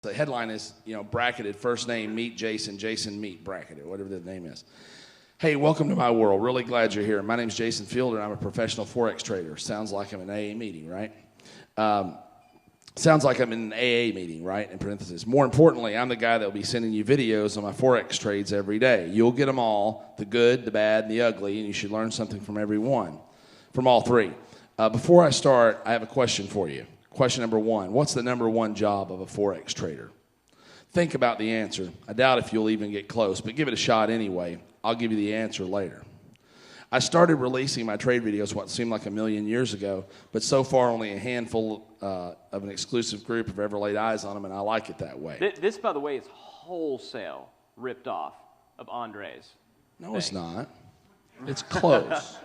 The headline is, bracketed, first name, meet Jason, Jason, meet bracketed, whatever the name is. Hey, welcome to my world. Really glad you're here. My name's Jason Fielder, and I'm a professional Forex trader. Sounds like I'm in an AA meeting, right? Sounds like I'm in an AA meeting, right, in parentheses. More importantly, I'm the guy that will be sending you videos on my Forex trades every day. You'll get them all, the good, the bad, and the ugly, and you should learn something from every one, from all three. Before I start, I have a question for you. Question number one, what's the number one job of a Forex trader? Think about the answer. I doubt if you'll even get close, but give it a shot anyway. I'll give you the answer later. I started releasing my trade videos what seemed like a million years ago, but so far only a handful of an exclusive group have ever laid eyes on them, and I like it that way. This, by the way, is wholesale ripped off of Andre's. No, it's not. It's close.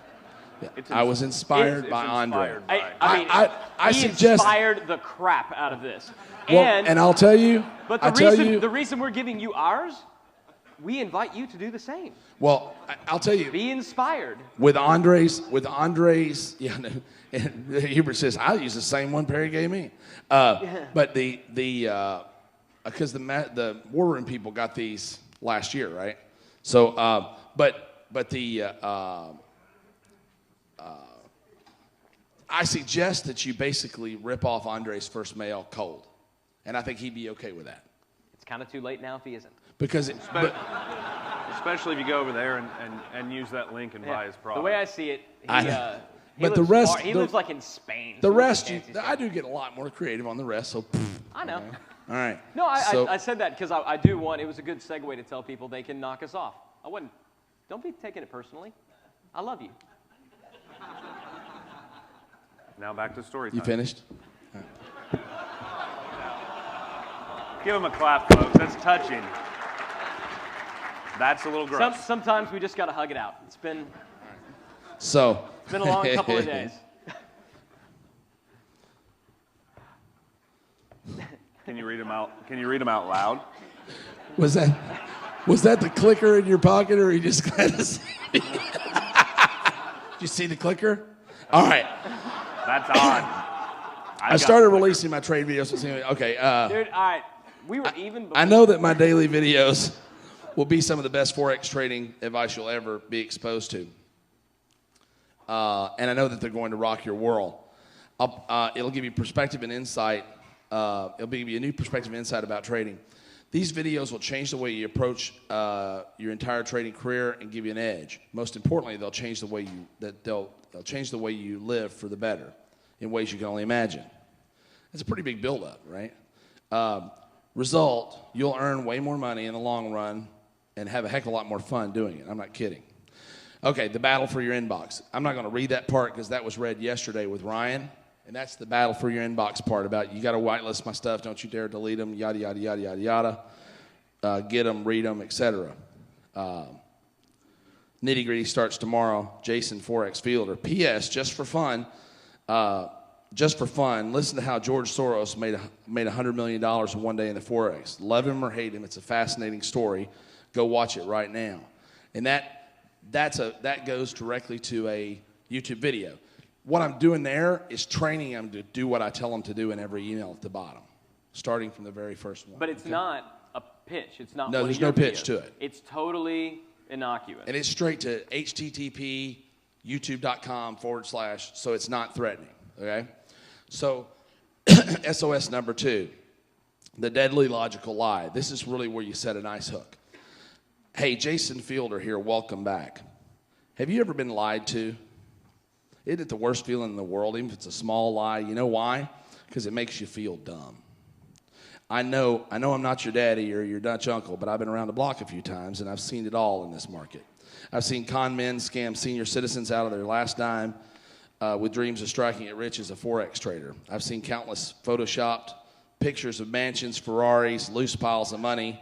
I was inspired by Andre. I suggest inspired the crap out of this. Well, and I'll tell you. But the reason we're giving you ours, we invite you to do the same. Well, I'll tell you. Be inspired. With Andre's, yeah. And Hubert says I'll use the same one Perry gave me. But because the War Room people got these last year, right? So, but the. I suggest that you basically rip off Andre's first mail cold, and I think he'd be okay with that. It's kind of too late now if he isn't. Because especially if you go over there and use that link and buy his product. The way I see it, he lives like in Spain. The rest, I do get a lot more creative on the rest. So I know. All right. No, I said that because I do want. It was a good segue to tell people they can knock us off. I wouldn't. Don't be taking it personally. I love you. Now back to story time. You finished? Right. Give him a clap, folks. That's touching. That's a little gross. Sometimes we just got to hug it out. It's been a long couple of days. Can you read them out? Can you read them out loud? Was that the clicker in your pocket, or you just kind of see me? Did you see the clicker? All right. That's odd. I started releasing my trade videos. Okay. Dude, all right. We were even before. I know that my daily videos will be some of the best Forex trading advice you'll ever be exposed to. And I know that they're going to rock your world. It'll give you perspective and insight. It'll give you a new perspective and insight about trading. These videos will change the way you approach your entire trading career and give you an edge. Most importantly, they'll change the way they'll change the way you live for the better in ways you can only imagine. It's a pretty big buildup, right? Result, you'll earn way more money in the long run and have a heck of a lot more fun doing it. I'm not kidding. Okay, the battle for your inbox. I'm not going to read that part because that was read yesterday with Ryan, and that's the battle for your inbox part about you got to whitelist my stuff, don't you dare delete them, yada, yada, yada, yada, yada. Get them, read them, etc. Nitty-gritty starts tomorrow. Jason Forex Fielder. P.S. Just for fun, listen to how George Soros made $100 million in one day in the Forex. Love him or hate him, it's a fascinating story. Go watch it right now. And that goes directly to a YouTube video. What I'm doing there is training them to do what I tell them to do in every email at the bottom, starting from the very first one. But it's not a pitch. It's not. No, there's no pitch to it. It's totally innocuous. And it's straight to http youtube.com / so it's not threatening, okay? So SOS number 2, the deadly logical lie. This is really where you set a nice hook. Hey, Jason Fielder here, welcome back. Have you ever been lied to? Isn't it the worst feeling in the world, even if it's a small lie? You know why? Because it makes you feel dumb. I know I'm not your daddy or your Dutch uncle, but I've been around the block a few times, and I've seen it all in this market. I've seen con men scam senior citizens out of their last dime with dreams of striking it rich as a Forex trader. I've seen countless photoshopped pictures of mansions, Ferraris, loose piles of money,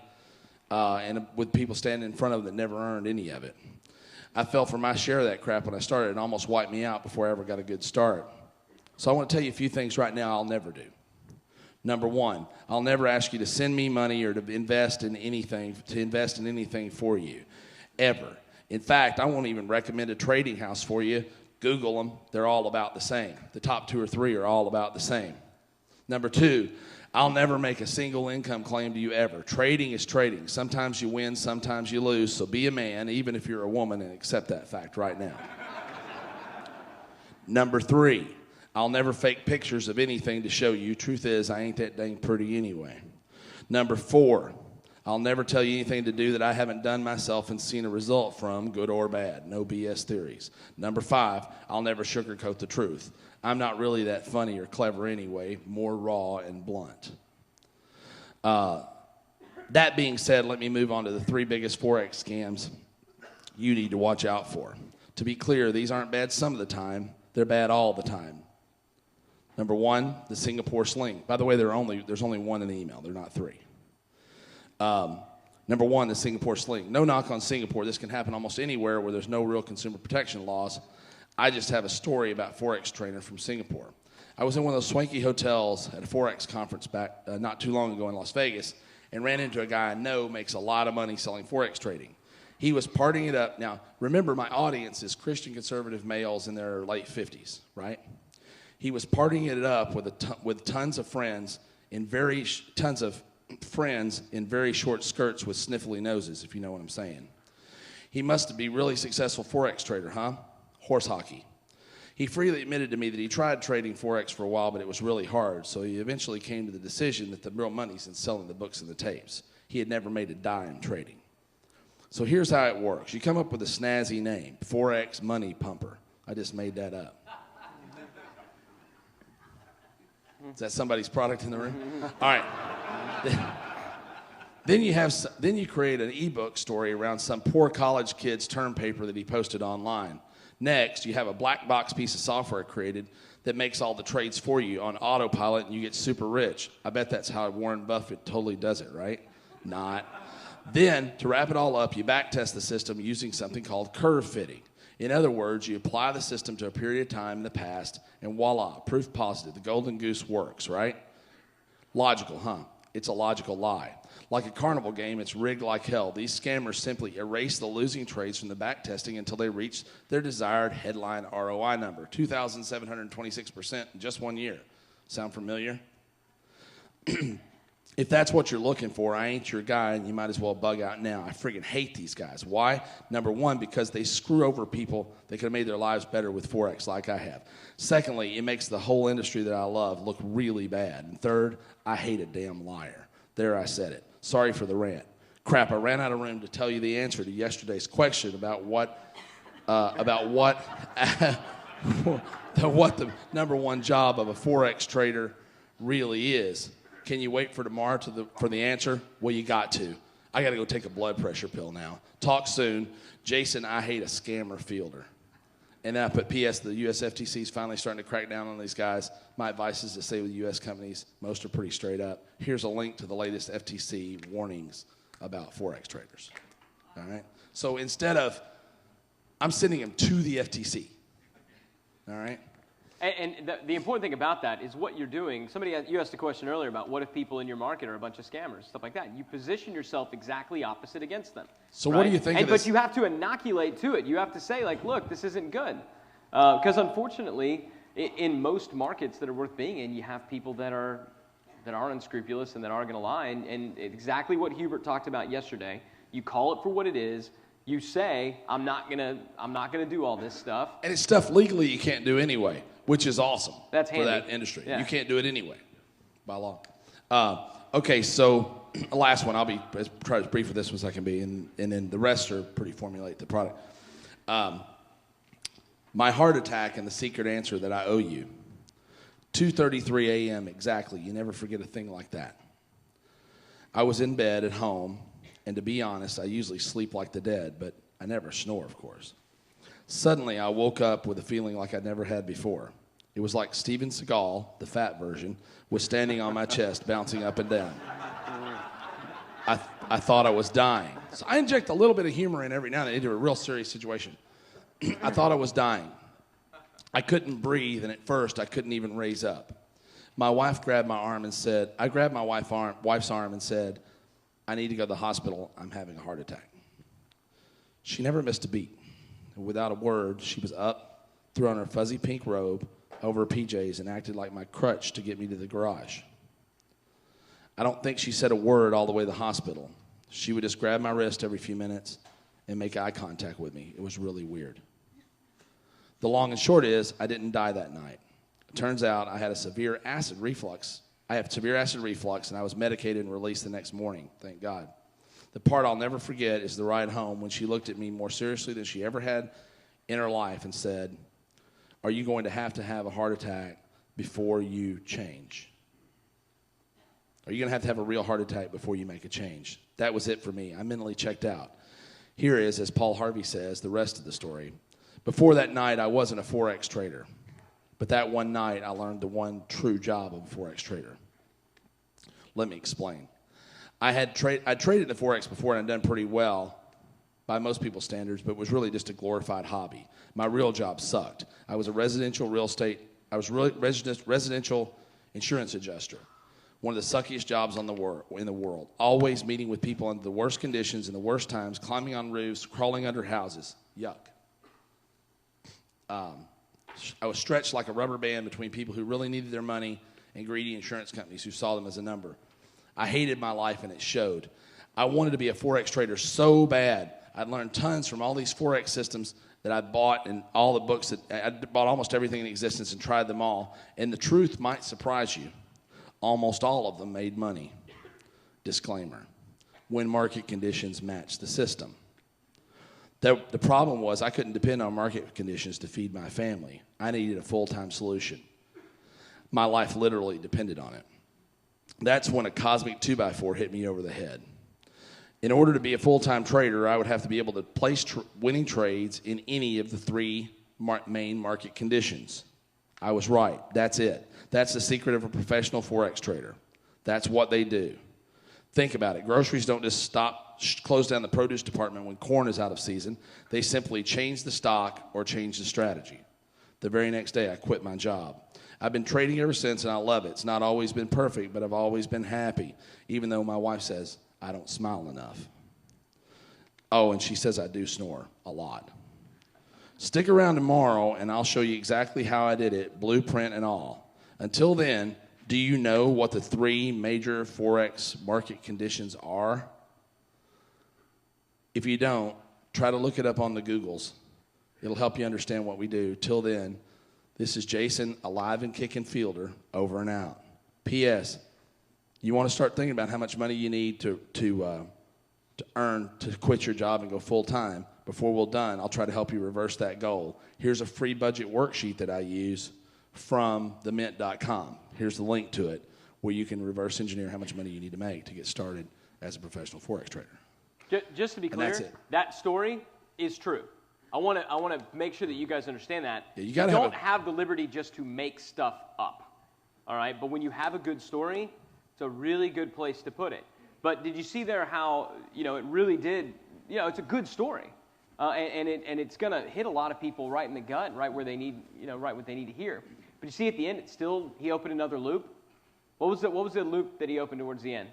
and with people standing in front of them that never earned any of it. I fell for my share of that crap when I started. It almost wiped me out before I ever got a good start. So I want to tell you a few things right now I'll never do. Number one, I'll never ask you to send me money or to invest in anything for you, ever. In fact, I won't even recommend a trading house for you. Google them. They're all about the same. The top 2 or 3 are all about the same. Number 2, I'll never make a single income claim to you ever. Trading is trading. Sometimes you win, sometimes you lose. So be a man, even if you're a woman, and accept that fact right now. Number 3, I'll never fake pictures of anything to show you. Truth is, I ain't that dang pretty anyway. Number 4, I'll never tell you anything to do that I haven't done myself and seen a result from, good or bad. No BS theories. Number 5, I'll never sugarcoat the truth. I'm not really that funny or clever anyway, more raw and blunt. That being said, let me move on to the 3 biggest Forex scams you need to watch out for. To be clear, these aren't bad some of the time. They're bad all the time. Number 1, the Singapore sling. By the way, there's only 1 in the email. They're not 3. Number 1, the Singapore sling. No knock on Singapore. This can happen almost anywhere where there's no real consumer protection laws. I just have a story about Forex trader from Singapore. I was in one of those swanky hotels at a Forex conference back not too long ago in Las Vegas and ran into a guy I know makes a lot of money selling Forex trading. He was partying it up. Now, remember, my audience is Christian conservative males in their late 50s, right? He was partying it up with tons of friends in very short skirts with sniffly noses, if you know what I'm saying. He must be really successful Forex trader, huh? Horse hockey. He freely admitted to me that he tried trading Forex for a while, but it was really hard, so he eventually came to the decision that the real money's in selling the books and the tapes. He had never made a dime trading. So here's how it works. You come up with a snazzy name, Forex Money Pumper. I just made that up. Is that somebody's product in the room? All right. Then you create an ebook story around some poor college kid's term paper that he posted online. Next, you have a black box piece of software created that makes all the trades for you on autopilot, and you get super rich. I bet that's how Warren Buffett totally does it, right? Not. Then, to wrap it all up, you backtest the system using something called curve fitting. In other words, you apply the system to a period of time in the past, and voila, proof positive. The golden goose works, right? Logical, huh? It's a logical lie. Like a carnival game, it's rigged like hell. These scammers simply erase the losing trades from the backtesting until they reach their desired headline ROI number, 2,726% in just 1 year. Sound familiar? If that's what you're looking for, I ain't your guy, and you might as well bug out now. I friggin' hate these guys. Why? Number 1, because they screw over people that could have made their lives better with Forex like I have. Secondly, it makes the whole industry that I love look really bad. And third, I hate a damn liar. There, I said it. Sorry for the rant. Crap, I ran out of room to tell you the answer to yesterday's question about what the number 1 job of a Forex trader really is. Can you wait for tomorrow for the answer? Well, you got to. I got to go take a blood pressure pill now. Talk soon. Jason, I hate a scammer fielder. And then I put P.S. The U.S. FTC is finally starting to crack down on these guys. My advice is to stay with U.S. companies. Most are pretty straight up. Here's a link to the latest FTC warnings about Forex traders. All right? So instead of, I'm sending them to the FTC. All right? And the important thing about that is what you're doing. You asked a question earlier about what if people in your market are a bunch of scammers, stuff like that. You position yourself exactly opposite against them. So right? What do you think of this? But you have to inoculate to it. You have to say, like, look, this isn't good. Because unfortunately, in most markets that are worth being in, you have people that are unscrupulous and that are going to lie. And exactly what Hubert talked about yesterday, you call it for what it is. You say, I'm not gonna do all this stuff. And it's stuff legally you can't do anyway, which is awesome. That's for handy. That industry. Yeah. You can't do it anyway, by law. Okay, so the last one. I'll try as brief with this one as I can be, and then the rest are pretty formulate the product. My heart attack and the secret answer that I owe you. 2:33 a.m. exactly. You never forget a thing like that. I was in bed at home. And to be honest, I usually sleep like the dead, but I never snore, of course. Suddenly, I woke up with a feeling like I'd never had before. It was like Steven Seagal, the fat version, was standing on my chest, bouncing up and down. I thought I was dying. So I inject a little bit of humor in every now and then into a real serious situation. I thought I was dying. I couldn't breathe, and at first, I couldn't even raise up. My wife grabbed my arm and said, I grabbed my wife's arm and said, I need to go to the hospital. I'm having a heart attack. She never missed a beat. Without a word, she was up, threw on her fuzzy pink robe over her PJs, and acted like my crutch to get me to the garage. I don't think she said a word all the way to the hospital. She would just grab my wrist every few minutes and make eye contact with me. It was really weird. The long and short is, I didn't die that night. It turns out I had a severe acid reflux. I have severe acid reflux, and I was medicated and released the next morning, thank God. The part I'll never forget is the ride home when she looked at me more seriously than she ever had in her life and said, "Are you going to have a heart attack before you change? Are you going to have a real heart attack before you make a change?" That was it for me. I mentally checked out. Here is, as Paul Harvey says, the rest of the story. Before that night, I wasn't a Forex trader. But that one night, I learned the one true job of a Forex trader. Let me explain. I traded the Forex before and I'd done pretty well by most people's standards, but it was really just a glorified hobby. My real job sucked. I was a residential insurance adjuster. One of the suckiest jobs in the world. Always meeting with people under the worst conditions and the worst times, climbing on roofs, crawling under houses. Yuck. I was stretched like a rubber band between people who really needed their money and greedy insurance companies who saw them as a number. I hated my life, and it showed. I wanted to be a Forex trader so bad. I'd learned tons from all these Forex systems that I bought and all the books that I bought almost everything in existence and tried them all. And the truth might surprise you. Almost all of them made money. Disclaimer. When market conditions match the system. The problem was I couldn't depend on market conditions to feed my family. I needed a full-time solution. My life literally depended on it. That's when a cosmic 2x4 hit me over the head. In order to be a full-time trader, I would have to be able to place winning trades in any of the three main market conditions. I was right. That's it. That's the secret of a professional Forex trader. That's what they do. Think about it. Groceries don't just close down the produce department when corn is out of season. They simply change the stock or change the strategy. The very next day, I quit my job. I've been trading ever since, and I love it. It's not always been perfect, but I've always been happy, even though my wife says I don't smile enough. Oh, and she says I do snore a lot. Stick around tomorrow, and I'll show you exactly how I did it, blueprint and all. Until then, do you know what the three major Forex market conditions are? If you don't, try to look it up on the Googles. It'll help you understand what we do. Till then, this is Jason, alive and kicking fielder, over and out. P.S. You want to start thinking about how much money you need to earn to quit your job and go full-time. Before we're done, I'll try to help you reverse that goal. Here's a free budget worksheet that I use from themint.com. Here's the link to it where you can reverse engineer how much money you need to make to get started as a professional Forex trader. Just to be clear, that story is true. I want to make sure that you guys understand that. Yeah, you don't have the liberty just to make stuff up, all right? But when you have a good story, it's a really good place to put it. But did you see there how, it really did, it's a good story. And it's going to hit a lot of people right in the gut, right where they need, right what they need to hear. But you see at the end, he opened another loop. What was the loop that he opened towards the end?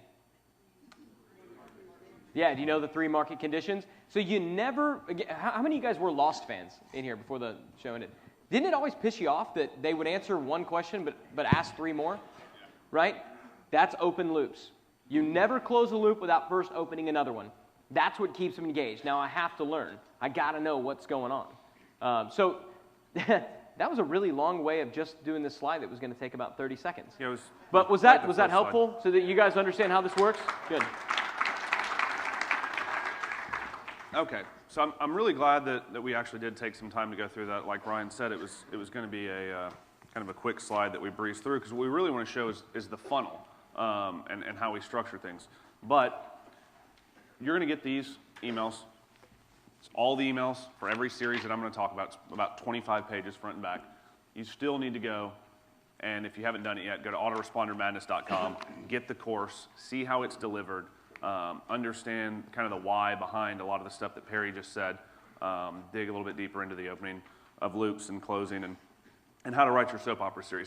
Yeah, do you know the three market conditions? So you never, how many of you guys were Lost fans in here before the show ended? Didn't it always piss you off that they would answer one question but ask three more? Right? That's open loops. You never close a loop without first opening another one. That's what keeps them engaged. Now I have to learn. I got to know what's going on. So that was a really long way of just doing this slide that was going to take about 30 seconds. Yeah, but was that helpful so that you guys understand how this works? Good. Okay, so I'm really glad that we actually did take some time to go through that. Like Ryan said, it was going to be a kind of a quick slide that we breezed through because what we really want to show is the funnel and how we structure things. But you're going to get these emails. It's all the emails for every series that I'm going to talk about. It's about 25 pages front and back. You still need to go, and if you haven't done it yet, go to AutoResponderMadness.com, get the course, see how it's delivered, understand kind of the why behind a lot of the stuff that Perry just said, dig a little bit deeper into the opening of loops and closing and how to write your soap opera series.